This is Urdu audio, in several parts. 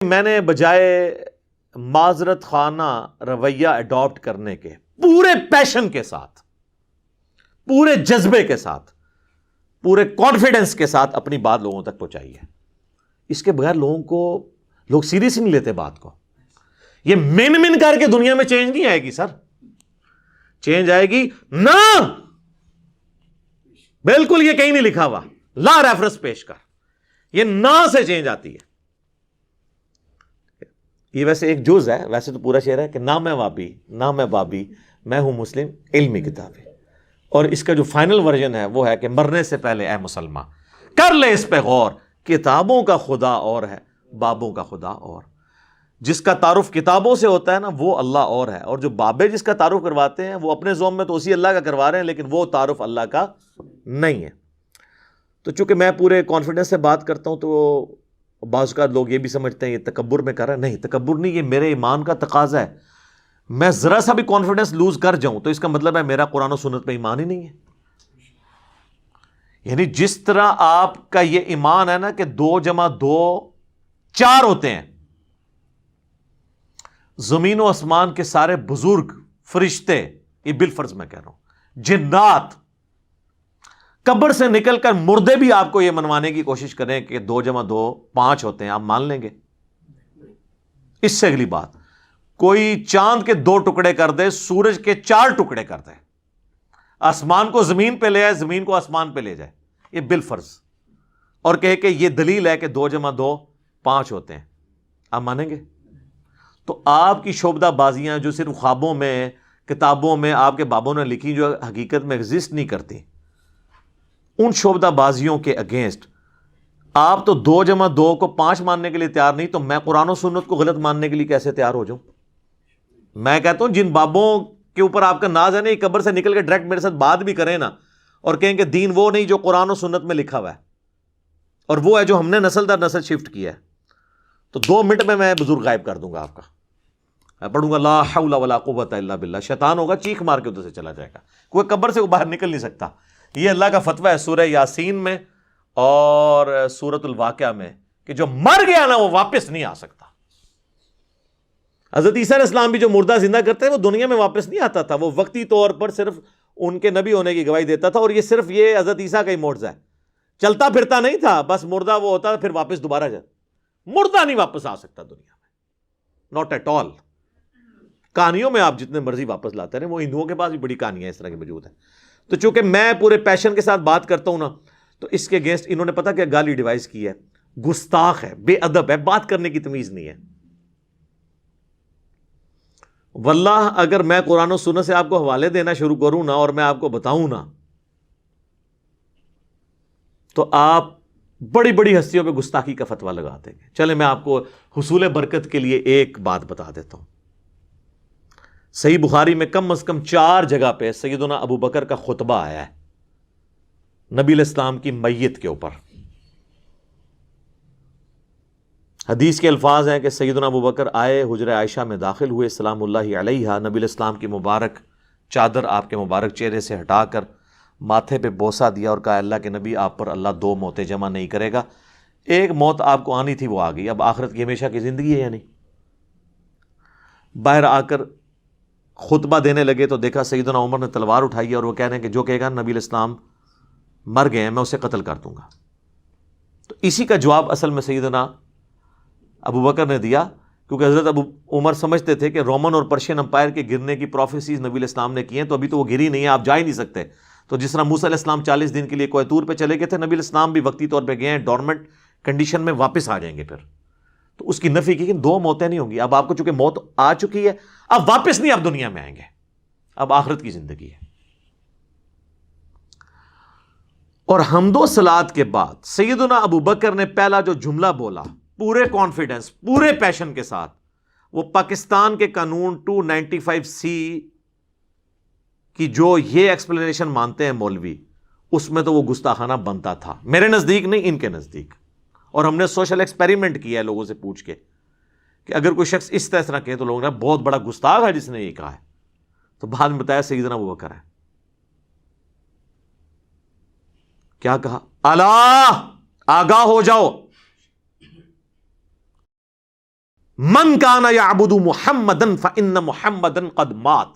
میں نے بجائے معذرت خانہ رویہ اڈاپٹ کرنے کے پورے پیشن کے ساتھ، پورے جذبے کے ساتھ، پورے کانفیڈنس کے ساتھ اپنی بات لوگوں تک پہنچائی ہے. اس کے بغیر لوگ سیریس ہی نہیں لیتے بات کو. یہ من کر کے دنیا میں چینج نہیں آئے گی سر. چینج آئے گی نہ، بالکل یہ کہیں نہیں لکھا ہوا. لا ریفرنس پیش کر، یہ نہ سے چینج آتی ہے. یہ ویسے ایک جز ہے، ویسے تو پورا شعر ہے کہ نہ میں وابی نہ میں بابی، میں ہوں مسلم علمی کتابی. اور اس کا جو فائنل ورژن ہے وہ ہے کہ مرنے سے پہلے اے مسلمان کر لے اس پہ غور، کتابوں کا خدا اور ہے بابوں کا خدا اور. جس کا تعارف کتابوں سے ہوتا ہے نا وہ اللہ اور ہے، اور جو بابے جس کا تعارف کرواتے ہیں وہ اپنے ذوم میں تو اسی اللہ کا کروا رہے ہیں، لیکن وہ تعارف اللہ کا نہیں ہے. تو چونکہ میں پورے کانفیڈنس سے بات کرتا ہوں تو بعض اوقات لوگ یہ بھی سمجھتے ہیں یہ تکبر میں کر رہا ہے. نہیں، تکبر نہیں، یہ میرے ایمان کا تقاضا ہے. میں ذرا سا بھی کانفیڈنس لوز کر جاؤں تو اس کا مطلب ہے میرا قرآن و سنت پہ ایمان ہی نہیں ہے. یعنی جس طرح آپ کا یہ ایمان ہے نا کہ 2 + 2 4 ہوتے ہیں، زمین و آسمان کے سارے بزرگ فرشتے، یہ بالفرض میں کہہ رہا ہوں، جنات، قبر سے نکل کر مردے بھی آپ کو یہ منوانے کی کوشش کریں کہ 2 + 2 5 ہوتے ہیں، آپ مان لیں گے؟ اس سے اگلی بات، کوئی چاند کے 2 ٹکڑے کر دے، سورج کے 4 ٹکڑے کر دے، آسمان کو زمین پہ لے آئے، زمین کو آسمان پہ لے جائے، یہ بالفرض، اور کہے کہ یہ دلیل ہے کہ 2 + 2 5 ہوتے ہیں، آپ مانیں گے؟ تو آپ کی شعبدہ بازیاں جو صرف خوابوں میں، کتابوں میں آپ کے بابوں نے لکھی، جو حقیقت میں ایگزسٹ نہیں کرتی، ان شعبدہ بازیوں کے اگینسٹ آپ تو 2 + 2 کو 5 ماننے کے لیے تیار نہیں، تو میں قرآن و سنت کو غلط ماننے کے لیے کیسے تیار ہو جاؤں؟ میں کہتا ہوں جن بابوں کے اوپر آپ کا ناز ہے نا، قبر سے نکل کے ڈائریکٹ میرے ساتھ بات بھی کریں نا، اور کہیں کہ دین وہ نہیں جو قرآن و سنت میں لکھا ہوا ہے، اور وہ ہے جو ہم نے نسل در نسل شفٹ کیا ہے، تو 2 منٹ میں بزرگ غائب کر دوں گا آپ کا. میں پڑھوں گا لا حول ولا قوت الا باللہ، شیطان ہوگا چیخ مار کے ادھر سے چلا جائے گا، کوئی قبر سے باہر نکل نہیں سکتا. یہ اللہ کا فتویٰ ہے سورہ یاسین میں اور سورۃ الواقعہ میں کہ جو مر گیا نا وہ واپس نہیں آ سکتا. حضرت عیسیٰ علیہ السلام بھی جو مردہ زندہ کرتے ہیں وہ دنیا میں واپس نہیں آتا تھا، وہ وقتی طور پر صرف ان کے نبی ہونے کی گواہی دیتا تھا. اور یہ صرف یہ حضرت عیسیٰ کا ہی معجزہ ہے، چلتا پھرتا نہیں تھا، بس مردہ وہ ہوتا پھر واپس دوبارہ جائے. مردہ نہیں واپس آ سکتا دنیا میں، ناٹ ایٹ آل. کہانیوں میں آپ جتنے مرضی واپس لاتے رہے، وہ ہندوؤں کے پاس بھی بڑی کہانیاں اس طرح کی موجود ہیں. تو چونکہ میں پورے پیشن کے ساتھ بات کرتا ہوں نا، تو اس کے اگینسٹ انہوں نے پتہ کیا گالی ڈیوائس کی ہے، گستاخ ہے، بے ادب ہے، بات کرنے کی تمیز نہیں ہے. واللہ اگر میں قرآن و سنت سے آپ کو حوالے دینا شروع کروں نا اور میں آپ کو بتاؤں نا، تو آپ بڑی بڑی ہستیوں پہ گستاخی کا فتویٰ لگا دیں گے. چلے میں آپ کو حصول برکت کے لیے ایک بات بتا دیتا ہوں. صحیح بخاری میں کم از کم 4 جگہ پہ سیدنا ابو بکر کا خطبہ آیا ہے نبی علیہ السلام کی میت کے اوپر. حدیث کے الفاظ ہیں کہ سیدنا ابو بکر آئے، حجرہ عائشہ میں داخل ہوئے، سلام اللہ علیہا، نبی علیہ السلام کی مبارک چادر آپ کے مبارک چہرے سے ہٹا کر ماتھے پہ بوسہ دیا اور کہا اللہ کے نبی آپ پر اللہ 2 موتیں جمع نہیں کرے گا. ایک موت آپ کو آنی تھی وہ آ گئی، اب آخرت کی ہمیشہ کی زندگی ہے یا نہیں. باہر آ کر خطبہ دینے لگے تو دیکھا سیدنا عمر نے تلوار اٹھائی ہے اور وہ کہہ رہے ہیں کہ جو کہے گا نبی علیہ السلام مر گئے ہیں میں اسے قتل کر دوں گا. تو اسی کا جواب اصل میں سیدنا ابو بکر نے دیا، کیونکہ حضرت ابو عمر سمجھتے تھے کہ رومن اور پرشین امپائر کے گرنے کی پروفیسیز نبی علیہ السلام نے کی ہیں، تو ابھی تو وہ گری نہیں ہے، آپ جا ہی نہیں سکتے. تو جس طرح موسیٰ علیہ السلام 40 دن کے لیے کوہ طور پہ چلے گئے تھے، نبی علیہ السلام بھی وقتی طور پہ گئے ہیں، ڈورمنٹ کنڈیشن میں واپس آ جائیں گے پھر. تو اس کی نفی کی کہ 2 موتیں نہیں ہوں گی. اب آپ کو چونکہ موت آ چکی ہے، اب واپس نہیں آپ دنیا میں آئیں گے، اب آخرت کی زندگی ہے. اور حمد و صلات کے بعد سیدنا ابو بکر نے پہلا جو جملہ بولا پورے کانفیڈنس، پورے پیشن کے ساتھ، وہ پاکستان کے قانون 295C کی جو یہ ایکسپلینیشن مانتے ہیں مولوی، اس میں تو وہ گستاخانہ بنتا تھا. میرے نزدیک نہیں، ان کے نزدیک. اور ہم نے سوشل ایکسپیریمنٹ کیا ہے لوگوں سے پوچھ کے کہ اگر کوئی شخص اس طرح کہے تو لوگوں نے بہت بڑا گستاخ ہے جس نے یہ کہا ہے. تو بعد میں بتایا سیدنا ابو بکر ہے. کیا کہا؟ الا آگاہ ہو جاؤ، من کان یعبد محمدا فإن محمدا قد مات،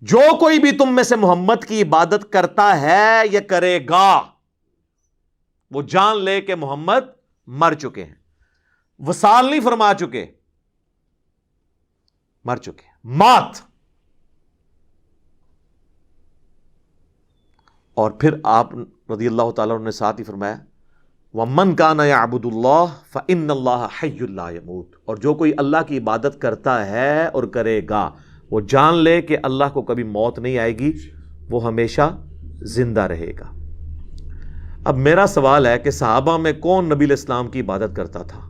جو کوئی بھی تم میں سے محمد کی عبادت کرتا ہے یا کرے گا، وہ جان لے کہ محمد مر چکے ہیں، وصال نہیں فرما چکے، مر چکے، مات۔ اور پھر آپ رضی اللہ تعالیٰ عنہ نے ساتھ ہی فرمایا وَمَنْ كَانَ يَعْبُدُ اللَّهَ فَإِنَّ اللَّهَ حَيٌّ لَا يَمُوتُ، اور جو کوئی اللہ کی عبادت کرتا ہے اور کرے گا، وہ جان لے کہ اللہ کو کبھی موت نہیں آئے گی، وہ ہمیشہ زندہ رہے گا۔ اب میرا سوال ہے کہ صحابہ میں کون نبی علیہ السلام کی عبادت کرتا تھا؟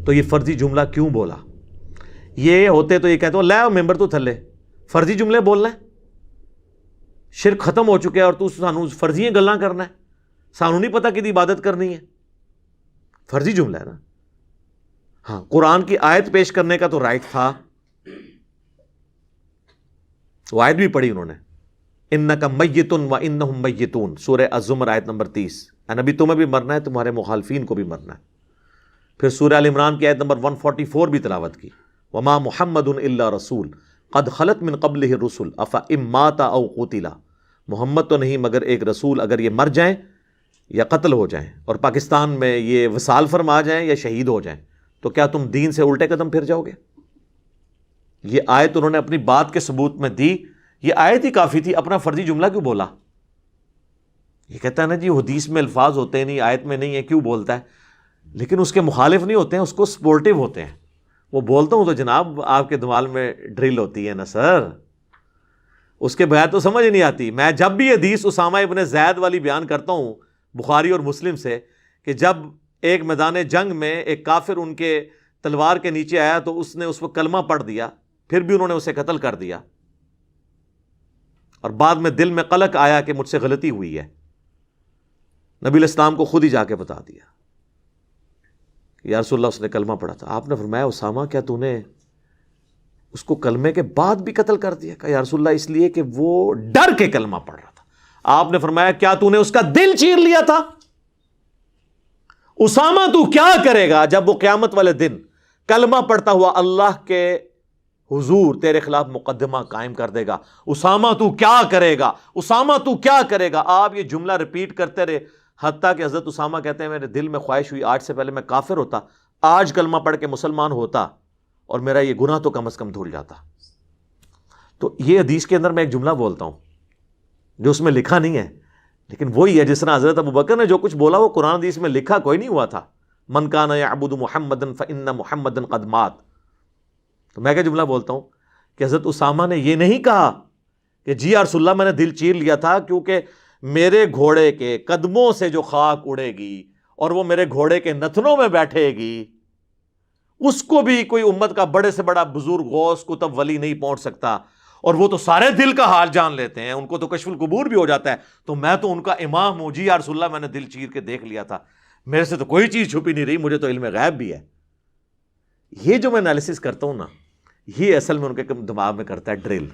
تو یہ فرضی جملہ کیوں بولا؟ یہ ہوتے تو یہ کہتے ہو لے ممبر تو تھلے فرضی جملے بولنا ہے، شرک ختم ہو چکے اور تو سانو فرضی گلاں کرنا ہے، سانو نہیں پتا کہ عبادت کرنی ہے، فرضی جملہ ہے نا۔ ہاں قرآن کی آیت پیش کرنے کا تو رائٹ تھا، وہ آیت بھی پڑھی انہوں نے، انک میت وانہم میتون، سورہ الزمر آیت نمبر 30، اے نبی تمہیں بھی مرنا ہے، تمہارے مخالفین کو بھی مرنا ہے۔ پھر سورہ ال عمران کی آیت نمبر 144 بھی تلاوت کی، وما محمد الا رسول قد خلت من قبلہ الرسل افإن مات او قتل، محمد تو نہیں مگر ایک رسول، اگر یہ مر جائیں یا قتل ہو جائیں اور پاکستان میں یہ وصال فرما جائیں یا شہید ہو جائیں تو کیا تم دین سے الٹے قدم پھر جاؤ گے؟ یہ آیت انہوں نے اپنی بات کے ثبوت میں دی، یہ آیت ہی کافی تھی، اپنا فرضی جملہ کیوں بولا؟ یہ کہتا ہے نا جی حدیث میں الفاظ ہوتے ہیں نہیں، آیت میں نہیں ہے، کیوں بولتا ہے؟ لیکن اس کے مخالف نہیں ہوتے ہیں، اس کو سپورٹیو ہوتے ہیں۔ وہ بولتا ہوں تو جناب آپ کے دماغ میں ڈرل ہوتی ہے نا سر، اس کے بغیر تو سمجھ نہیں آتی۔ میں جب بھی حدیث اسامہ ابن زید والی بیان کرتا ہوں بخاری اور مسلم سے، کہ جب ایک میدان جنگ میں ایک کافر ان کے تلوار کے نیچے آیا تو اس نے اس کو کلمہ پڑھ دیا، پھر بھی انہوں نے اسے قتل کر دیا، اور بعد میں دل میں قلق آیا کہ مجھ سے غلطی ہوئی ہے، نبی علیہ السلام کو خود ہی جا کے بتا دیا کہ یا رسول اللہ اس نے کلمہ پڑھا تھا۔ آپ نے فرمایا اسامہ کیا تو نے اس کو کلمے کے بعد بھی قتل کر دیا؟ کہا یا رسول اللہ اس لیے کہ وہ ڈر کے کلمہ پڑھ رہا تھا۔ آپ نے فرمایا کیا تو نے اس کا دل چیر لیا تھا؟ اسامہ تو کیا کرے گا جب وہ قیامت والے دن کلمہ پڑھتا ہوا اللہ کے حضور تیرے خلاف مقدمہ قائم کر دے گا؟ اسامہ تو کیا کرے گا؟ اسامہ تو کیا کرے گا؟ آپ یہ جملہ ریپیٹ کرتے رہے، حتیٰ کہ حضرت اسامہ کہتے ہیں میرے دل میں خواہش ہوئی آج سے پہلے میں کافر ہوتا، آج کلمہ پڑھ کے مسلمان ہوتا اور میرا یہ گناہ تو کم از کم دھل جاتا۔ تو یہ حدیث کے اندر میں ایک جملہ بولتا ہوں جو اس میں لکھا نہیں ہے، لیکن وہی ہے جس طرح حضرت ابوبکر نے جو کچھ بولا وہ قرآن حدیث میں لکھا کوئی نہیں ہوا تھا، من کان یعبد محمدا فإن محمدا قد مات۔ تو میں کیا جملہ بولتا ہوں کہ حضرت اسامہ نے یہ نہیں کہا کہ جی یا رسول اللہ میں نے دل چیر لیا تھا کیونکہ میرے گھوڑے کے قدموں سے جو خاک اڑے گی اور وہ میرے گھوڑے کے نتنوں میں بیٹھے گی، اس کو بھی کوئی امت کا بڑے سے بڑا بزرگ غوث کتب ولی نہیں پہنچ سکتا، اور وہ تو سارے دل کا حال جان لیتے ہیں، ان کو تو کشف القبور بھی ہو جاتا ہے، تو میں تو ان کا امام ہوں، جی یا رسول اللہ میں نے دل چیر کے دیکھ لیا تھا، میرے سے تو کوئی چیز چھپی نہیں رہی، مجھے تو علم غیب بھی ہے۔ یہ جو میں انالیسس کرتا ہوں نا، یہ اصل میں ان کے دماغ میں کرتا ہے ڈرل،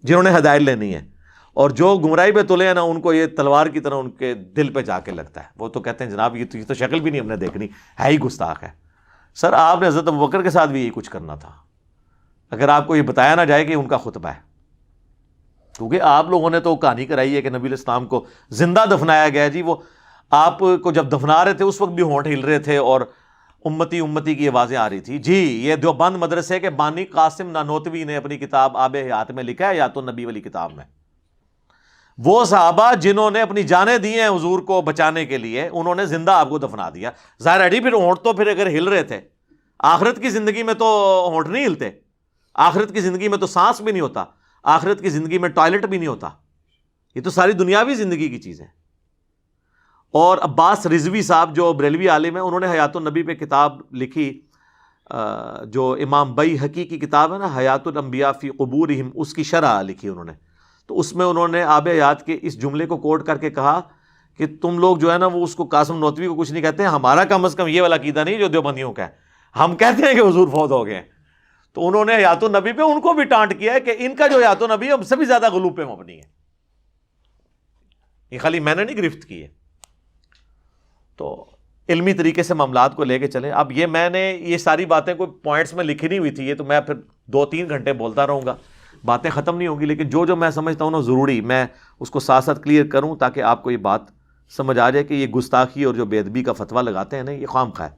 جنہوں نے ہدایت لینی ہے، اور جو گمراہی پہ تلے ہیں نا ان کو یہ تلوار کی طرح ان کے دل پہ جا کے لگتا ہے، وہ تو کہتے ہیں جناب یہ تو شکل بھی نہیں ہم نے دیکھنی، ہے ہی گستاخ ہے۔ سر آپ نے حضرت ابوبکر کے ساتھ بھی یہی کچھ کرنا تھا، اگر آپ کو یہ بتایا نہ جائے کہ ان کا خطبہ ہے، کیونکہ آپ لوگوں نے تو کہانی کرائی ہے کہ نبی علیہ السلام کو زندہ دفنایا گیا۔ جی وہ آپ کو جب دفنا رہے تھے اس وقت بھی ہونٹ ہل رہے تھے اور امتی امتی کی آوازیں آ رہی تھی۔ جی یہ دیوبند مدرسے کے بانی قاسم نانوتوی نے اپنی کتاب آب حیات میں لکھا ہے، یا تو نبی والی کتاب میں، وہ صحابہ جنہوں نے اپنی جانیں دی ہیں حضور کو بچانے کے لیے، انہوں نے زندہ آپ کو دفنا دیا۔ ظاہر ہے پھر ہونٹ تو پھر اگر ہل رہے تھے، آخرت کی زندگی میں تو ہونٹ نہیں ہلتے، آخرت کی زندگی میں تو سانس بھی نہیں ہوتا، آخرت کی زندگی میں ٹوائلٹ بھی نہیں ہوتا، یہ تو ساری دنیاوی زندگی کی چیز ہے۔ اور عباس رضوی صاحب جو بریلوی عالم ہیں، انہوں نے حیات النبی پہ کتاب لکھی، جو امام بیہقی کی کتاب ہے نا حیات الانبیاء فی قبورہم، اس کی شرح لکھی انہوں نے۔ تو اس میں انہوں نے آب حیات کے اس جملے کو کوٹ کر کے کہا کہ تم لوگ جو ہے نا وہ اس کو قاسم نوتوی کو کچھ نہیں کہتے ہیں، ہمارا کم از کم یہ والا عقیدہ نہیں جو دیوبندیوں کا ہے، ہم کہتے ہیں کہ حضور فوت ہو گئے۔ تو انہوں نے حیات النبی پہ ان کو بھی ٹانٹ کیا ہے کہ ان کا جو حیات النبی ہے ہم سے بھی زیادہ غلو پہ مبنی ہے، یہ خالی میں نے نہیں گرفت کی ہے۔ تو علمی طریقے سے معاملات کو لے کے چلیں. اب یہ میں نے یہ ساری باتیں کوئی پوائنٹس میں لکھی نہیں ہوئی تھی, یہ تو میں پھر 2-3 گھنٹے بولتا رہوں گا, باتیں ختم نہیں ہوں گی, لیکن جو میں سمجھتا ہوں نا ضروری میں اس کو ساتھ ساتھ کلیئر کروں تاکہ آپ کو یہ بات سمجھ آ جائے کہ یہ گستاخی اور جو بے ادبی کا فتویٰ لگاتے ہیں نا یہ خام خواہ ہے.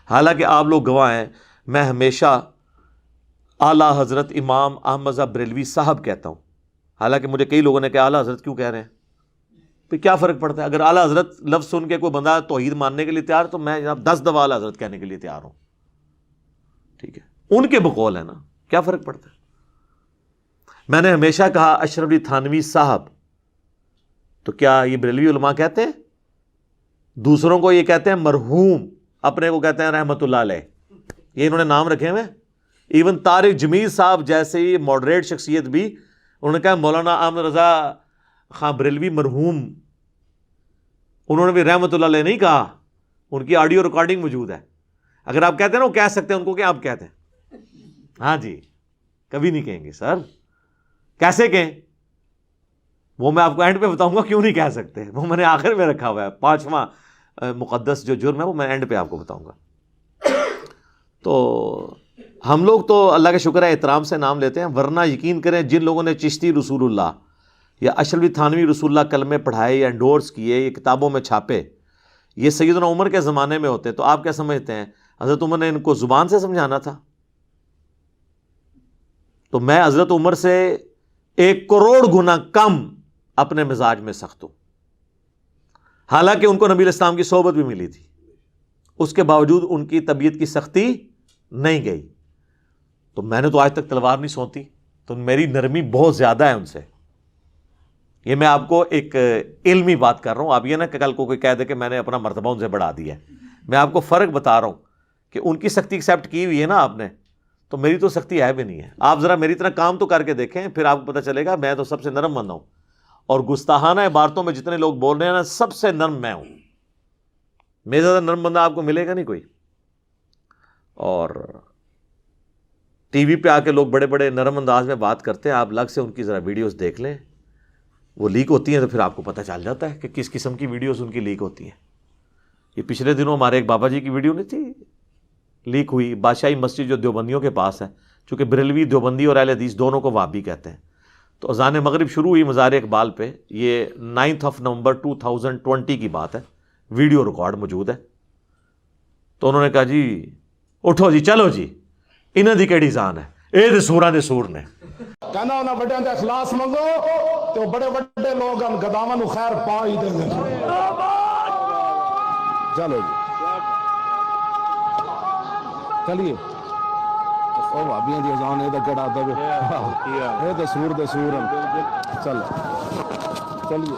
حالانکہ آپ لوگ گواہ ہیں, میں ہمیشہ اعلیٰ حضرت امام احمد رضا بریلوی صاحب کہتا ہوں, حالانکہ مجھے کئی لوگوں نے کہا اعلیٰ حضرت کیوں کہہ رہے ہیں, پھر کیا فرق پڑتا ہے؟ اگر اعلیٰ حضرت لفظ سن کے کوئی بندہ توحید ماننے کے لیے تیار تو میں جناب 10 دفعہ اعلیٰ حضرت کہنے کے لیے تیار ہوں, ٹھیک ہے, ان کے بقول ہے نا, کیا فرق پڑتا ہے؟ میں نے ہمیشہ کہا اشرف علی تھانوی صاحب, تو کیا یہ بریلوی علماء کہتے ہیں؟ دوسروں کو یہ کہتے ہیں مرحوم, اپنے کو کہتے ہیں رحمت اللہ علیہ, یہ انہوں نے نام رکھے ہوئے. ایون طارق جمیل صاحب جیسے ماڈریٹ شخصیت بھی انہوں نے کہا مولانا احمد رضا خان بریلوی مرحوم, انہوں نے بھی رحمت اللہ علیہ نہیں کہا, ان کی آڈیو ریکارڈنگ موجود ہے. اگر آپ کہتے ہیں نا وہ کہہ سکتے ہیں, ان کو کیا آپ کہتے ہیں؟ ہاں جی, کبھی نہیں کہیں گے سر. کیسے کہیں؟ وہ میں آپ کو اینڈ پہ بتاؤں گا کیوں نہیں کہہ سکتے, وہ میں نے آخر میں رکھا ہوا ہے, 5واں مقدس جو جرم ہے وہ میں اینڈ پہ آپ کو بتاؤں گا. تو ہم لوگ تو اللہ کا شکر ہے احترام سے نام لیتے ہیں, ورنہ یقین کریں جن لوگوں نے چشتی رسول اللہ یا اشرف علی تھانوی رسول اللہ کلمے پڑھائے یا انڈورس کیے, یہ کتابوں میں چھاپے, یہ سیدنا عمر کے زمانے میں ہوتے, تو آپ کیا سمجھتے ہیں حضرت عمر نے ان کو زبان سے سمجھانا تھا؟ تو میں حضرت عمر سے 1 کروڑ گنا کم اپنے مزاج میں سخت ہوں, حالانکہ ان کو نبی علیہ السلام کی صحبت بھی ملی تھی, اس کے باوجود ان کی طبیعت کی سختی نہیں گئی. تو میں نے تو آج تک تلوار نہیں سونتی, تو میری نرمی بہت زیادہ ہے ان سے. یہ میں آپ کو ایک علمی بات کر رہا ہوں, آپ یہ نہ کہ کل کو کوئی کہہ دے کہ میں نے اپنا مرتبہ ان سے بڑھا دیا ہے. میں آپ کو فرق بتا رہا ہوں کہ ان کی سختی ایکسیپٹ کی ہوئی ہے نا آپ نے, تو میری تو سختی ہے بھی نہیں ہے. آپ ذرا میری طرح کام تو کر کے دیکھیں, پھر آپ کو پتہ چلے گا میں تو سب سے نرم بندہ ہوں, اور گستاخانہ عبارتوں میں جتنے لوگ بول رہے ہیں نا سب سے نرم میں ہوں. میرے زیادہ نرم بندہ آپ کو ملے گا نہیں کوئی. اور ٹی وی پہ آ کے لوگ بڑے بڑے نرم انداز میں بات کرتے ہیں, آپ الگ سے ان کی ذرا ویڈیوز دیکھ لیں, وہ لیک ہوتی ہیں تو پھر آپ کو پتہ چل جاتا ہے کہ کس قسم کی ویڈیوز ان کی لیک ہوتی ہیں. یہ پچھلے دنوں ہمارے ایک بابا جی کی ویڈیو نہیں تھی لیک ہوئی, بادشاہی مسجد جو دیوبندیوں کے پاس ہے, چونکہ بریلوی دیوبندی اور اہل حدیث دونوں کو وہابی کہتے ہیں. تو اذان مغرب شروع ہوئی مزار اقبال پہ, یہ 9 نومبر 2020 کی بات ہے, ویڈیو ریکارڈ موجود ہے. تو انہوں نے کہا جی اٹھو جی چلو جی, انہاں دی کیڑی جان ہے, اے دے سوراں دے سور نے. کہنا انہاں بڑیاں تے اخلاص منگو تو بڑے بڑے لوگ ان گداواں نو خیر پا ہی دیں گے. چلو جی چلیے, او بھابیاں دی اذان اے تے کڑا دے اے تے سور دے سور چل چلیے.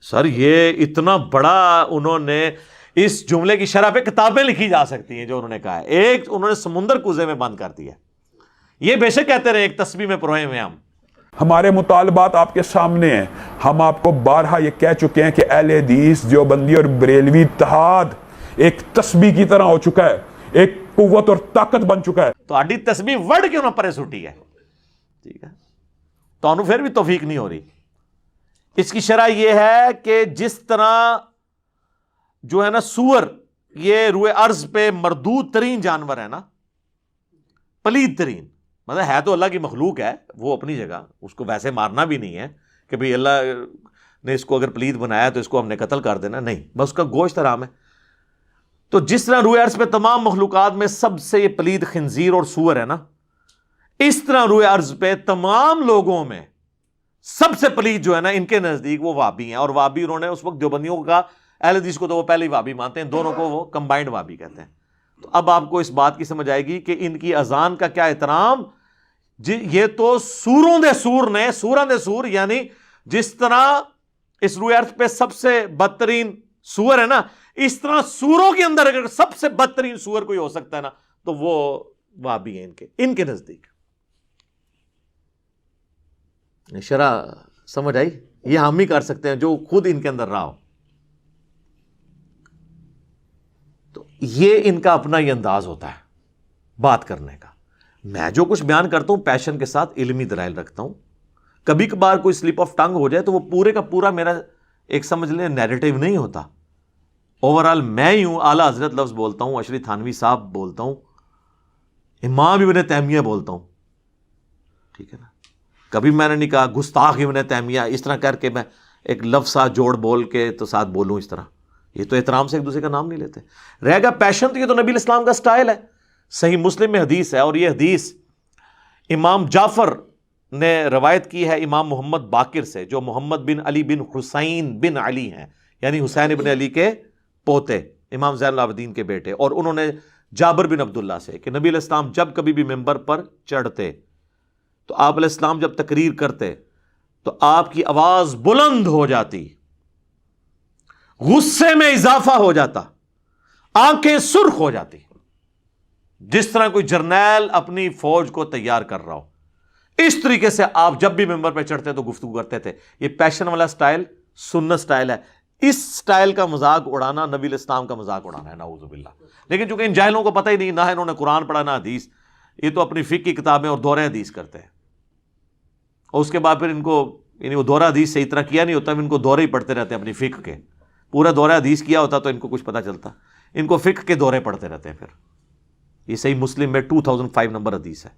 سر یہ اتنا بڑا انہوں نے اس جملے کی شرح پہ کتابیں لکھی جا سکتی ہیں جو انہوں نے کہا ہے. ایک انہوں نے سمندر کوزے میں بند کر دیا. یہ بے شک کہتے رہے ایک تسبیح میں پروئے میں ہمارے مطالبات آپ کے سامنے ہیں. ہم آپ کو بارہا یہ کہہ چکے ہیں کہ اہل حدیث دیوبندی اور بریلوی اتحاد ایک تسبیح کی طرح ہو چکا ہے, ایک قوت اور طاقت بن چکا ہے. تو آڈی تسبیح ورڈ کیوں نہ پرے سٹی ہے, ٹھیک ہے, تو انہوں پھر بھی توفیق نہیں ہو رہی. اس کی شرح یہ ہے کہ جس طرح جو ہے نا سور یہ روئے ارض پہ مردود ترین جانور ہے نا, پلید ترین, مطلب ہے تو اللہ کی مخلوق ہے, وہ اپنی جگہ, اس کو ویسے مارنا بھی نہیں ہے کہ بھئی اللہ نے اس کو اگر پلید بنایا تو اس کو ہم نے قتل کر دینا, نہیں, بس اس کا گوشت حرام ہے. تو جس طرح روئے ارض پہ تمام مخلوقات میں سب سے یہ پلید خنزیر اور سور ہے نا, اس طرح روئے ارض پہ تمام لوگوں میں سب سے پلید جو ہے نا ان کے نزدیک وہ وابی ہیں. اور وابی انہوں نے اس وقت دیوبندیوں کا, اہل حدیث کو تو وہ پہلے ہی وابی مانتے ہیں, دونوں کو وہ کمبائنڈ وابی کہتے ہیں. تو اب آپ کو اس بات کی سمجھ آئے گی کہ ان کی اذان کا کیا احترام. یہ تو سوروں دے سور نے, سوراں دے سور, یعنی جس طرح اس روئے ارض پہ سب سے بدترین سور ہے نا, اس طرح سوروں کے اندر اگر سب سے بدترین سور کوئی ہو سکتا ہے نا تو وہ وابی ہیں ان کے نزدیک. شرح سمجھ آئی؟ یہ ہم ہی کر سکتے ہیں جو خود ان کے اندر رہا ہو. تو یہ ان کا اپنا ہی انداز ہوتا ہے بات کرنے کا. میں جو کچھ بیان کرتا ہوں پیشن کے ساتھ علمی دلائل رکھتا ہوں, کبھی کبھار کوئی سلپ آف ٹنگ ہو جائے تو وہ پورے کا پورا میرا ایک سمجھ لیں نیریٹو نہیں ہوتا. اوورآل میں ہی ہوں اعلیٰ حضرت لفظ بولتا ہوں, اشری تھانوی صاحب بولتا ہوں, امام ابن تیمیہ بولتا ہوں, ٹھیک ہے نا. کبھی میں نے نہیں کہا گستاخ ابن تیمیہ اس طرح کر کے میں ایک لفظ ساتھ جوڑ بول کے تو ساتھ بولوں اس طرح. یہ تو احترام سے ایک دوسرے کا نام نہیں لیتے. رہ گا پیشن, تو یہ تو نبی الاسلام کا سٹائل ہے. صحیح مسلم میں حدیث ہے, اور یہ حدیث امام جعفر نے روایت کی ہے امام محمد باقر سے, جو محمد بن علی بن حسین بن علی ہیں, یعنی حسین ابن علی کے پوتے, امام زین العابدین کے بیٹے. اور انہوں نے جابر بن عبداللہ سے کہ نبی علیہ السلام جب کبھی بھی ممبر پر چڑھتے تو آپ علیہ السلام جب تقریر کرتے تو آپ کی آواز بلند ہو جاتی, غصے میں اضافہ ہو جاتا, آنکھیں سرخ ہو جاتی, جس طرح کوئی جرنیل اپنی فوج کو تیار کر رہا ہو. اس طریقے سے آپ جب بھی ممبر پہ چڑھتے تو گفتگو کرتے تھے. یہ پیشن والا سٹائل سنت سٹائل ہے. اس سٹائل کا مذاق اڑانا نبی علیہ السلام کا مذاق اڑانا ہے, نعوذ باللہ. لیکن چونکہ ان جاہلوں کو پتہ ہی نہیں, نہ انہوں نے قرآن پڑھا نہ حدیث, یہ تو اپنی فقہ کی کتابیں اور دورہ حدیث کرتے ہیں, اور اس کے بعد پھر ان کو یعنی وہ دورہ حدیث صحیح طرح کیا نہیں ہوتا, ان کو دورے ہی پڑھتے رہتے ہیں اپنی فقہ کے. پورا دورہ حدیث کیا ہوتا تو ان کو کچھ پتہ چلتا, ان کو فقہ کے دورے پڑھتے رہتے ہیں. پھر یہ صحیح مسلم میں 2005 نمبر حدیث ہے.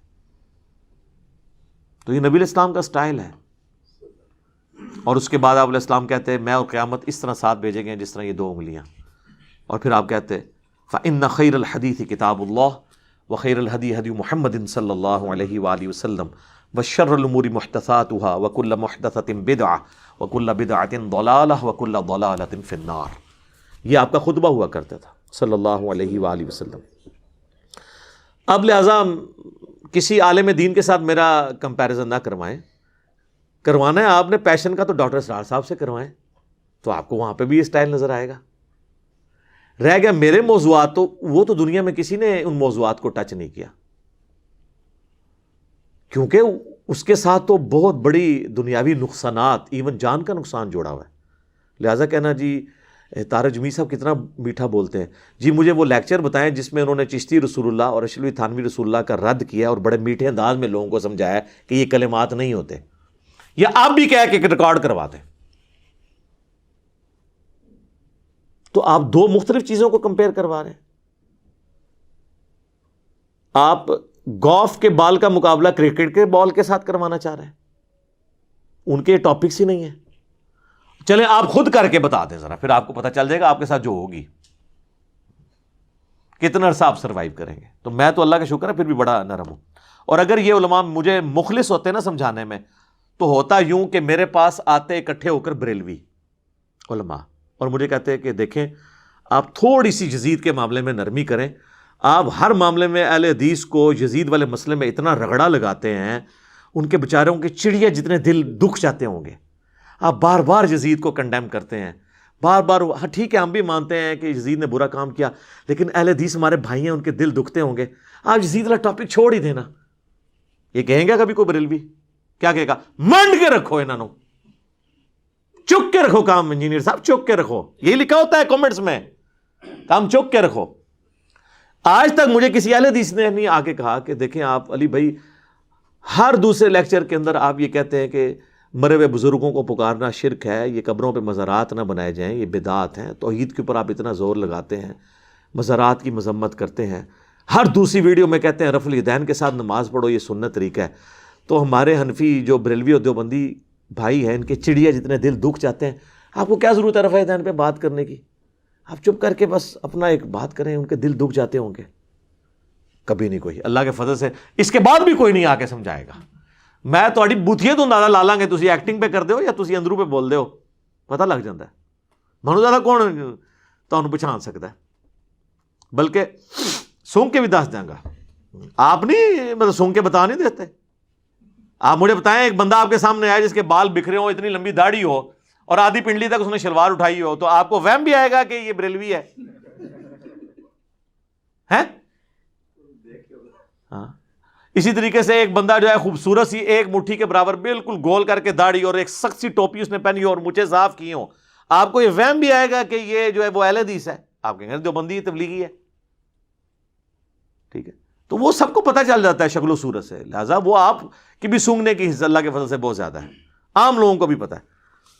تو یہ نبی علیہ السلام کا سٹائل ہے. اور اس کے بعد آپ علیہ السلام کہتے ہیں میں اور قیامت اس طرح ساتھ بھیجیں گے جس طرح یہ 2 انگلیاں. اور پھر آپ کہتے ہیں فَإِنَّ خَيْرَ الْحَدِيثِ كِتَابُ اللَّهِ وَخَيْرَ الْهَدِيِ هَدْيُ مُحَمَّدٍ صلی اللہ علیہ وآلہ وسلم وَشَرَّ الْأُمُورِ مُحْدَثَاتُهَا وَكُلَّ مُحْدَثَةٍ بِدْعَةٍ وَكُلَّ بِدْعَةٍ ضَلَالَةٍ وَكُلَّ ضَلَالَةٍ فِي النَّارِ. یہ آپ کا خطبہ ہوا کرتا تھا صلی اللہ علیہ وآلہ وسلم. اب لہٰذا کسی عالم دین کے ساتھ میرا کمپیریزن نہ کروائیں. کروانا ہے آپ نے پیشن کا تو ڈاکٹر اسرار صاحب سے کروائیں, تو آپ کو وہاں پہ بھی یہ سٹائل نظر آئے گا. رہ گیا میرے موضوعات, تو وہ تو دنیا میں کسی نے ان موضوعات کو ٹچ نہیں کیا, کیونکہ اس کے ساتھ تو بہت بڑی دنیاوی نقصانات, ایون جان کا نقصان جوڑا ہوا ہے. لہٰذا کہنا جی طارق جمیل صاحب کتنا میٹھا بولتے ہیں, جی مجھے وہ لیکچر بتائیں جس میں انہوں نے چشتی رسول اللہ اور اشرفی تھانوی رسول اللہ کا رد کیا اور بڑے میٹھے انداز میں لوگوں کو سمجھایا کہ یہ کلمات نہیں ہوتے, یا آپ بھی کہہ کے ریکارڈ کروا دیں. تو آپ 2 مختلف چیزوں کو کمپیئر کروا رہے ہیں. آپ گولف کے بال کا مقابلہ کرکٹ کے بال کے ساتھ کروانا چاہ رہے ہیں, ان کے ٹاپکس ہی نہیں ہیں. چلیں آپ خود کر کے بتا دیں ذرا, پھر آپ کو پتہ چل جائے گا آپ کے ساتھ جو ہوگی کتنا عرصہ آپ سروائیو کریں گے. تو میں تو اللہ کا شکر ہے پھر بھی بڑا نرم ہوں. اور اگر یہ علماء مجھے مخلص ہوتے نا سمجھانے میں, تو ہوتا یوں کہ میرے پاس آتے اکٹھے ہو کر بریلوی علماء اور مجھے کہتے ہیں کہ دیکھیں آپ تھوڑی سی یزید کے معاملے میں نرمی کریں, آپ ہر معاملے میں اہل حدیث کو یزید والے مسئلے میں اتنا رگڑا لگاتے ہیں, ان کے بیچاروں کے چڑیا جتنے دل دکھ جاتے ہوں گے, آپ بار بار یزید کو کنڈیم کرتے ہیں, بار بار. ہاں ٹھیک ہے ہم بھی مانتے ہیں کہ یزید نے برا کام کیا, لیکن اہل حدیث ہمارے بھائی ہیں, ان کے دل دکھتے ہوں گے. آپ یزید والا ٹاپک چھوڑ ہی دینا. یہ کہیں گا کبھی کوئی بریلوی کیا کہے گا, منڈ کے رکھو انہوں نے, چک کے رکھو کام, انجینئر صاحب چک کے رکھو. یہی لکھا ہوتا ہے کامنٹس میں, کام چک کے رکھو. آج تک مجھے کسی اہل حدیث نے نہیں آ کے کہا کہ دیکھیں آپ علی بھائی ہر دوسرے لیکچر کے اندر آپ یہ کہتے ہیں کہ مرے ہوئے بزرگوں کو پکارنا شرک ہے, یہ قبروں پہ مزارات نہ بنائے جائیں, یہ بدعات ہیں. توحید کے اوپر آپ اتنا زور لگاتے ہیں, مزارات کی مذمت کرتے ہیں, ہر دوسری ویڈیو میں کہتے ہیں رفع الیدین کے ساتھ نماز پڑھو, یہ سنت طریقہ ہے. تو ہمارے حنفی جو بریلوی اور دیوبندی بھائی ہیں, ان کے چڑیا جتنے دل دکھ جاتے ہیں, آپ کو کیا ضرورت ہے رفع الیدین پہ بات کرنے کی؟ آپ چپ کر کے بس اپنا ایک بات کریں, ان کے دل دکھ جاتے ہوں گے. کبھی نہیں کوئی, اللہ کے فضل سے اس کے بعد بھی کوئی نہیں آ کے سمجھائے گا. میں تھوڑی بوتھیے تو اندازہ لا لیں گے, تسی ایکٹنگ پہ کر دے ہو یا تسی اندروں پہ بول دے ہو, پتہ لگ جاتا ہے. منو زیادہ کون تمہیں پچھان سکتا ہے, بلکہ سونگ کے بھی دس دیں گا. آپ نہیں مطلب سونگ کے بتا نہیں دیتے. آپ مجھے بتائیں ایک بندہ آپ کے سامنے آئے جس کے بال بکھرے ہوں, اتنی لمبی داڑھی ہو اور آدھی پنڈلی تک اس نے شلوار اٹھائی ہو, تو آپ کو وہم بھی آئے گا کہ یہ بریلوی ہے؟ ہاں. اسی طریقے سے ایک بندہ جو ہے خوبصورت سی ایک مٹھی کے برابر بالکل گول کر کے داڑھی اور ایک سخت سی ٹوپی اس نے پہنی ہو اور مجھے صاف کی ہوں, آپ کو یہ وہم بھی آئے گا کہ یہ جو ہے وہ اہل حدیث ہے؟ آپ کہیں گے دیوبندی تبلیغی ہے. ٹھیک ہے, تو وہ سب کو پتہ چل جاتا ہے شکل و صورت سے، لہٰذا وہ آپ کی بھی سونگنے کی حصہ اللہ کے فضل سے بہت زیادہ ہے، عام لوگوں کو بھی پتہ ہے۔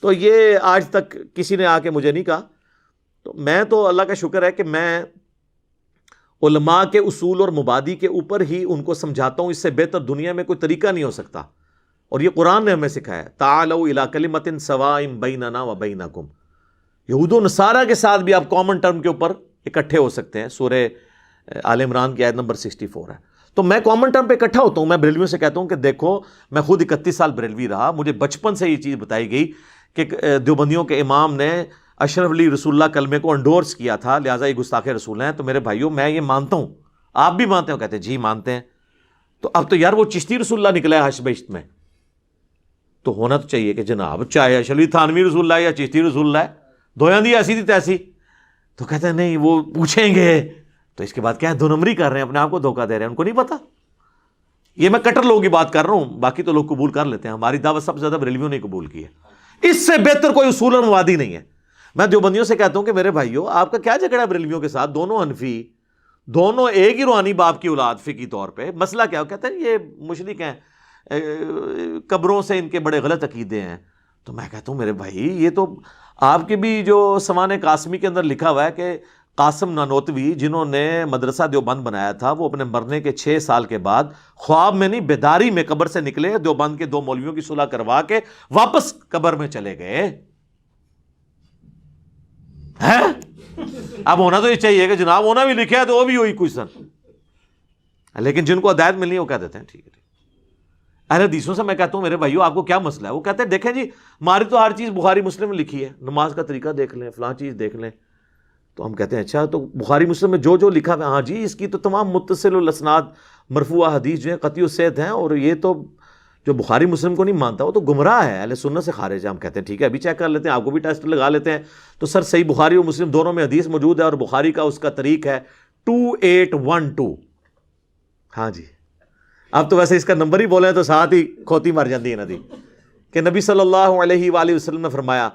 تو یہ آج تک کسی نے آ کے مجھے نہیں کہا، تو میں تو اللہ کا شکر ہے کہ میں علماء کے اصول اور مبادی کے اوپر ہی ان کو سمجھاتا ہوں، اس سے بہتر دنیا میں کوئی طریقہ نہیں ہو سکتا، اور یہ قرآن نے ہمیں سکھایا ہے، تعالوا الی کلمۃ سواء بیننا و بینکم، یہود و نصارہ کے ساتھ بھی آپ کامن ٹرم کے اوپر اکٹھے ہو سکتے ہیں۔ سورہ آل عمران کی آیت نمبر 64 ہے۔ تو میں کامن ٹرم پہ اکٹھا ہوتا ہوں، میں بریلویوں سے کہتا ہوں کہ دیکھو میں خود 31 سال بریلوی رہا، مجھے بچپن سے یہ چیز بتائی گئی کہ دیوبندیوں کے امام نے اشرف علی رسول اللہ کلمے کو انڈورس کیا تھا، لہٰذا یہ گستاخ رسول ہیں۔ تو میرے بھائیوں میں یہ مانتا ہوں، آپ بھی مانتے ہو؟ کہتے ہیں جی مانتے ہیں۔ تو اب تو یار وہ چشتی رسول اللہ نکلا ہے حشر بہشت میں، تو ہونا تو چاہیے کہ جناب چاہے اشرف علی تھانوی رسول اللہ یا چشتی رسول اللہ ہے، دویاں دی ایسی تھی تیسی۔ تو کہتے ہیں نہیں وہ پوچھیں گے، تو اس کے بعد کیا ہے، دو نمبری کر رہے ہیں، اپنے آپ کو دھوکہ دے رہے ہیں، ان کو نہیں پتا۔ یہ میں کٹر لوگوں کی بات کر رہا ہوں، باقی تو لوگ قبول کر لیتے ہیں، ہماری دعوت سب سے زیادہ بریلویوں نے قبول کی ہے، اس سے بہتر کوئی اصول اور مبادی نہیں ہے۔ میں دیوبندیوں سے کہتا ہوں کہ میرے بھائیوں آپ کا کیا جھگڑا ہے بریلویوں کے ساتھ، دونوں حنفی، دونوں ایک ہی روحانی باپ کی اولاد، فقہی طور پہ مسئلہ کیا ہو؟ کہتے ہیں یہ مشرک ہیں، قبروں سے ان کے بڑے غلط عقیدے ہیں۔ تو میں کہتا ہوں میرے بھائی یہ تو آپ کے بھی جو سوانح قاسمی کے اندر لکھا ہوا ہے کہ قاسم نانوتوی جنہوں نے مدرسہ دیوبند بنایا تھا، وہ اپنے مرنے کے 6 سال کے بعد خواب میں نہیں بیداری میں قبر سے نکلے، دیوبند کے 2 مولویوں کی صلح کروا کے واپس قبر میں چلے گئے ہیں۔ اب ہونا تو یہ چاہیے کہ جناب ہونا بھی لکھا ہے تو وہ بھی ہوئی کچھ سن، لیکن جن کو ہدایت ملنی ہے وہ کہہ دیتے ہیں ٹھیک ہے۔ اہل حدیثوں سے میں کہتا ہوں میرے بھائیو آپ کو کیا مسئلہ ہے؟ وہ کہتے ہیں دیکھیں جی ہماری تو ہر چیز بخاری مسلم میں لکھی ہے، نماز کا طریقہ دیکھ لیں، فلاں چیز دیکھ لیں۔ تو ہم کہتے ہیں اچھا تو بخاری مسلم میں جو جو لکھا ہوا ہے، ہاں جی اس کی تو تمام متصل الاسناد مرفوع حدیث جو ہیں قطعی الصحت ہیں، اور یہ تو جو بخاری مسلم کو نہیں مانتا وہ تو گمراہ ہے، اہل سنت سے خارج ہے۔ ہم کہتے ہیں ٹھیک ہے ابھی چیک کر لیتے ہیں، آپ کو بھی ٹیسٹ لگا لیتے ہیں۔ تو سر صحیح بخاری اور مسلم دونوں میں حدیث موجود ہے، اور بخاری کا اس کا طریق ہے 2812۔ ہاں جی اب تو ویسے اس کا نمبر ہی بولے تو ساتھ ہی کھوتی مر جاتی ہے ندی، کہ نبی صلی اللہ علیہ وآلہ وسلم نے فرمایا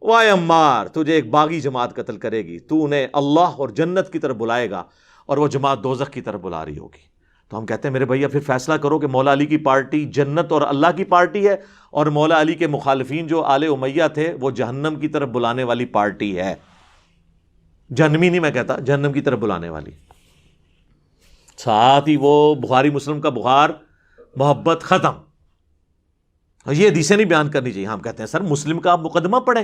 وائے عمار تجھے ایک باغی جماعت قتل کرے گی، تو انہیں اللہ اور جنت کی طرف بلائے گا اور وہ جماعت دوزخ کی طرف بلا رہی ہوگی۔ تو ہم کہتے ہیں میرے بھیا پھر فیصلہ کرو کہ مولا علی کی پارٹی جنت اور اللہ کی پارٹی ہے، اور مولا علی کے مخالفین جو آل امیہ تھے وہ جہنم کی طرف بلانے والی پارٹی ہے۔ جہنمی نہیں میں کہتا، جہنم کی طرف بلانے والی۔ ساتھ ہی وہ بخاری مسلم کا بخار محبت ختم، یہ حدیثیں نہیں بیان کرنی چاہیے۔ ہم کہتے ہیں سر مسلم کا آپ مقدمہ پڑھیں،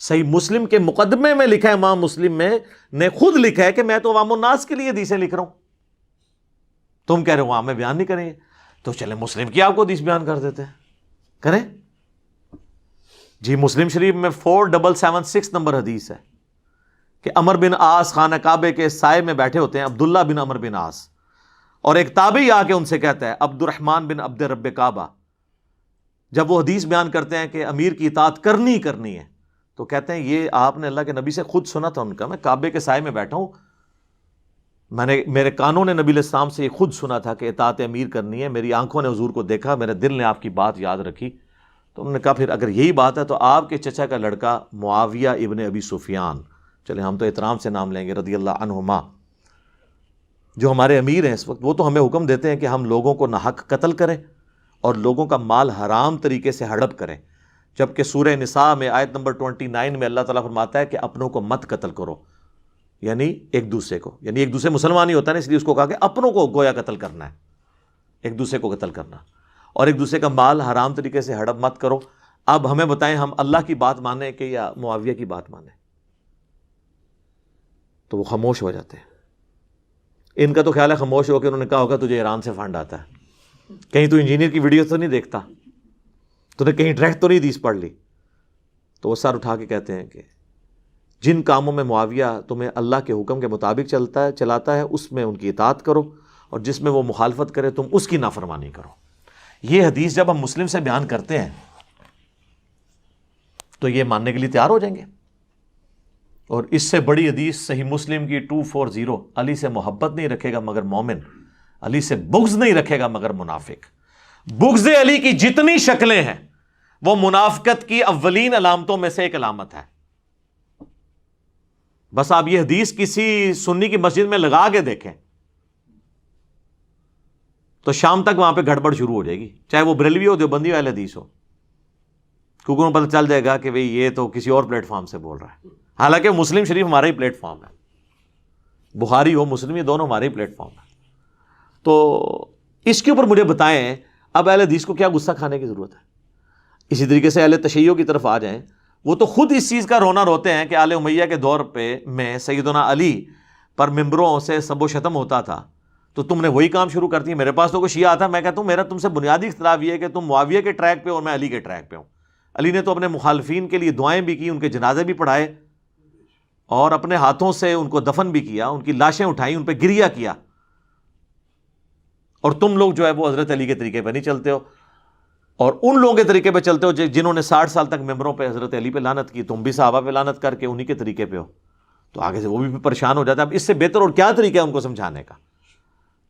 صحیح مسلم کے مقدمے میں لکھا ہے، امام مسلم میں نے خود لکھا ہے کہ میں تو عوام الناس کے لیے حدیثیں لکھ رہا ہوں، تم کہہ رہے ہو وہاں میں بیان نہیں کریں گے، تو چلیں مسلم کی آپ کو حدیث بیان کر دیتے ہیں، کریں جی۔ مسلم شریف میں 4776 نمبر حدیث ہے کہ عمر بن عاص خانہ کعبے کے سائے میں بیٹھے ہوتے ہیں، عبداللہ بن عمر بن عاص، اور ایک تابعی آ کے ان سے کہتا ہے عبد الرحمن بن عبد رب کعبہ، جب وہ حدیث بیان کرتے ہیں کہ امیر کی اطاعت کرنی ہے، تو کہتے ہیں یہ آپ نے اللہ کے نبی سے خود سنا تھا ان کا، میں کعبے کے سائے میں بیٹھا ہوں، میرے کانوں نے نبی علیہ السلام سے یہ خود سنا تھا کہ اطاعت امیر کرنی ہے، میری آنکھوں نے حضور کو دیکھا، میرے دل نے آپ کی بات یاد رکھی۔ تو انہوں نے کہا پھر اگر یہی بات ہے تو آپ کے چچا کا لڑکا معاویہ ابن ابی سفیان، چلے ہم تو احترام سے نام لیں گے، رضی اللہ عنہما، جو ہمارے امیر ہیں اس وقت، وہ تو ہمیں حکم دیتے ہیں کہ ہم لوگوں کو ناحق قتل کریں اور لوگوں کا مال حرام طریقے سے ہڑپ کریں، جبکہ سورہ نساء میں آیت نمبر 29 میں اللہ تعالیٰ فرماتا ہے کہ اپنوں کو مت قتل کرو، یعنی ایک دوسرے کو، یعنی ایک دوسرے مسلمان ہی ہوتا ہے نا، اس لیے اس کو کہا کہ اپنوں کو گویا قتل کرنا ہے، ایک دوسرے کو قتل کرنا، اور ایک دوسرے کا مال حرام طریقے سے ہڑپ مت کرو۔ اب ہمیں بتائیں ہم اللہ کی بات مانیں کہ یا معاویہ کی بات مانیں؟ تو وہ خاموش ہو جاتے ہیں۔ ان کا تو خیال ہے خاموش ہو کے انہوں نے کہا ہوگا تجھے ایران سے فنڈ آتا ہے، کہیں تو انجینئر کی ویڈیو تو نہیں دیکھتا، تو نے کہیں ڈائریکٹ تو نہیں حدیث پڑھ لی؟ تو وہ سر اٹھا کے کہتے ہیں کہ جن کاموں میں معاویہ تمہیں اللہ کے حکم کے مطابق چلاتا ہے اس میں ان کی اطاعت کرو، اور جس میں وہ مخالفت کرے تم اس کی نافرمانی کرو۔ یہ حدیث جب ہم مسلم سے بیان کرتے ہیں تو یہ ماننے کے لیے تیار ہو جائیں گے، اور اس سے بڑی حدیث صحیح مسلم کی 240، علی سے محبت نہیں رکھے گا مگر مومن، علی سے بغض نہیں رکھے گا مگر منافق۔ بغض علی کی جتنی شکلیں ہیں وہ منافقت کی اولین علامتوں میں سے ایک علامت ہے۔ بس آپ یہ حدیث کسی سنی کی مسجد میں لگا کے دیکھیں، تو شام تک وہاں پہ گڑبڑ شروع ہو جائے گی، چاہے وہ بریلوی ہو، دیوبندی ہو، اہل حدیث ہو، کیونکہ انہیں پتہ چل جائے گا کہ بھئی یہ تو کسی اور پلیٹ فارم سے بول رہا ہے، حالانکہ مسلم شریف ہمارا ہی پلیٹ فارم ہے، بخاری ہو مسلم، یہ دونوں ہمارے ہی پلیٹ فارم ہے۔ تو اس کے اوپر مجھے بتائیں اب اہل حدیث کو کیا غصہ کھانے کی ضرورت ہے؟ اسی طریقے سے اہل تشیع کی طرف آ جائیں، وہ تو خود اس چیز کا رونا روتے ہیں کہ آل امیہ کے دور پہ میں سیدنا علی پر ممبروں سے سب و شتم ہوتا تھا، تو تم نے وہی کام شروع کر دیا۔ میرے پاس تو کوئی شیعہ آتا، میں کہتا ہوں میرا تم سے بنیادی اختلاف یہ ہے کہ تم معاویہ کے ٹریک پہ اور میں علی کے ٹریک پہ ہوں۔ علی نے تو اپنے مخالفین کے لیے دعائیں بھی کی، ان کے جنازے بھی پڑھائے، اور اپنے ہاتھوں سے ان کو دفن بھی کیا، ان کی لاشیں اٹھائیں، ان پہ گریہ کیا، اور تم لوگ جو ہے وہ حضرت علی کے طریقے پہ نہیں چلتے ہو، اور ان لوگوں کے طریقے پہ چلتے ہو جنہوں نے 60 سال تک ممبروں پہ حضرت علی پہ لعنت کی، تم بھی صحابہ پہ لعنت کر کے انہی کے طریقے پہ ہو، تو آگے سے وہ بھی پریشان ہو جاتا ہے۔ اب اس سے بہتر اور کیا طریقہ ہے ان کو سمجھانے کا؟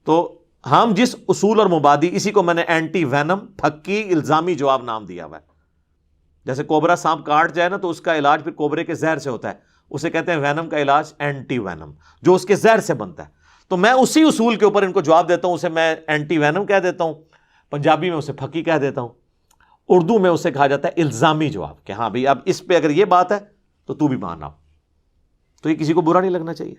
تو ہم جس اصول اور مبادی، اسی کو میں نے اینٹی وینم، پھکی الزامی جواب نام دیا ہوا ہے۔ جیسے کوبرا سانپ کاٹ جائے نا تو اس کا علاج پھر کوبرے کے زہر سے ہوتا ہے، اسے کہتے ہیں وینم کا علاج اینٹی وینم، جو اس کے زہر سے بنتا ہے۔ تو میں اسی اصول کے اوپر ان کو جواب دیتا ہوں، اسے میں اینٹی وینم کہہ دیتا ہوں، پنجابی میں اسے پھکی کہہ دیتا ہوں، اردو میں اسے کہا جاتا ہے الزامی جواب، کہ ہاں بھئی اب اس پہ اگر یہ بات ہے تو تو بھی مانا، تو یہ کسی کو برا نہیں لگنا چاہیے۔